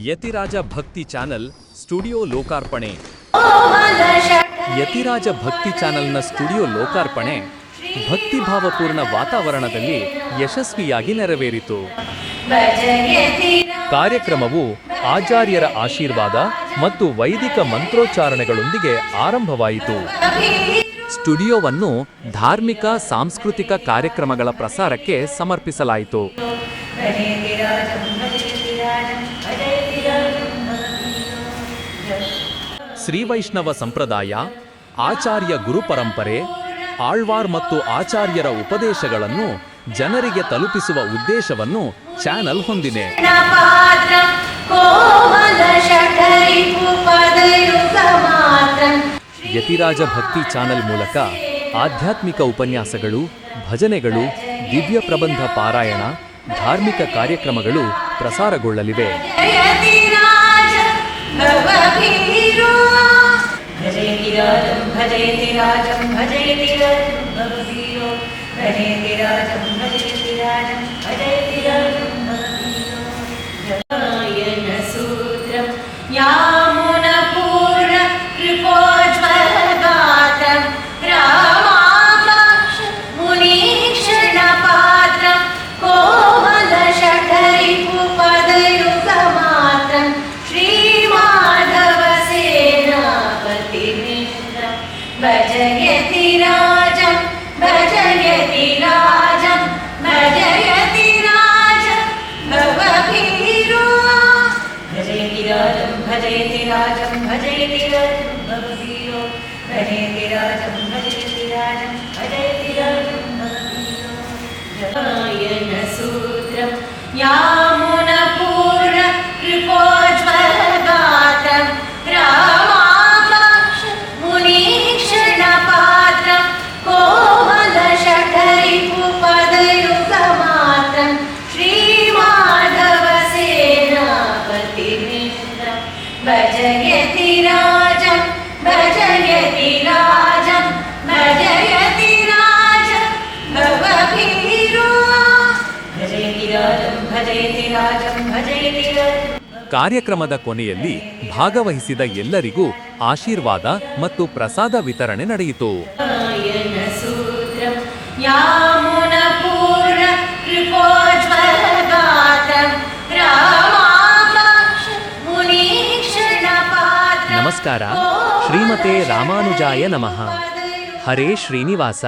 ಯತಿರಾಜ ಭಕ್ತಿ channel studio ಲೋಕಾರ್ಪಣೆ. ಯತಿರಾಜ ಭಕ್ತಿ ಚಾನಲ್ನ ಸ್ಟುಡಿಯೋ ಲೋಕಾರ್ಪಣೆ ಭಕ್ತಿಭಾವಪೂರ್ಣ ವಾತಾವರಣದಲ್ಲಿ ಯಶಸ್ವಿಯಾಗಿ ನೆರವೇರಿತು. ಕಾರ್ಯಕ್ರಮವು ಆಚಾರ್ಯರ ಆಶೀರ್ವಾದ ಮತ್ತು ವೈದಿಕ ಮಂತ್ರೋಚ್ಚಾರಣೆಗಳೊಂದಿಗೆ ಆರಂಭವಾಯಿತು. ಸ್ಟುಡಿಯೋವನ್ನು ಧಾರ್ಮಿಕ ಸಾಂಸ್ಕೃತಿಕ ಕಾರ್ಯಕ್ರಮಗಳ ಪ್ರಸಾರಕ್ಕೆ ಸಮರ್ಪಿಸಲಾಯಿತು. ಶ್ರೀ ವೈಷ್ಣವ ಸಂಪ್ರದಾಯ, ಆಚಾರ್ಯ ಗುರು ಪರಂಪರೆ, ಆಳ್ವಾರ್ ಮತ್ತು ಆಚಾರ್ಯರ ಉಪದೇಶಗಳನ್ನು ಜನರಿಗೆ ತಲುಪಿಸುವ ಉದ್ದೇಶವನ್ನು ಚಾನೆಲ್ ಹೊಂದಿದೆ. ಯತಿರಾಜ ಭಕ್ತಿ ಚಾನೆಲ್ ಮೂಲಕ ಆಧ್ಯಾತ್ಮಿಕ ಉಪನ್ಯಾಸಗಳು, ಭಜನೆಗಳು, ದಿವ್ಯ ಪ್ರಬಂಧ ಪಾರಾಯಣ, ಧಾರ್ಮಿಕ ಕಾರ್ಯಕ್ರಮಗಳು ಪ್ರಸಾರಗೊಳ್ಳಲಿವೆ. ಕಾರ್ಯಕ್ರಮದ ಕೊನೆಯಲ್ಲಿ ಭಾಗವಹಿಸಿದ ಎಲ್ಲರಿಗೂ ಆಶೀರ್ವಾದ ಮತ್ತು ಪ್ರಸಾದ ವಿತರಣೆ ನಡೆಯಿತು. ನಮಸ್ಕಾರ. ಶ್ರೀಮತೆ ರಾಮಾನುಜಾಯ ನಮಃ. ಹರೇ ಶ್ರೀನಿವಾಸ.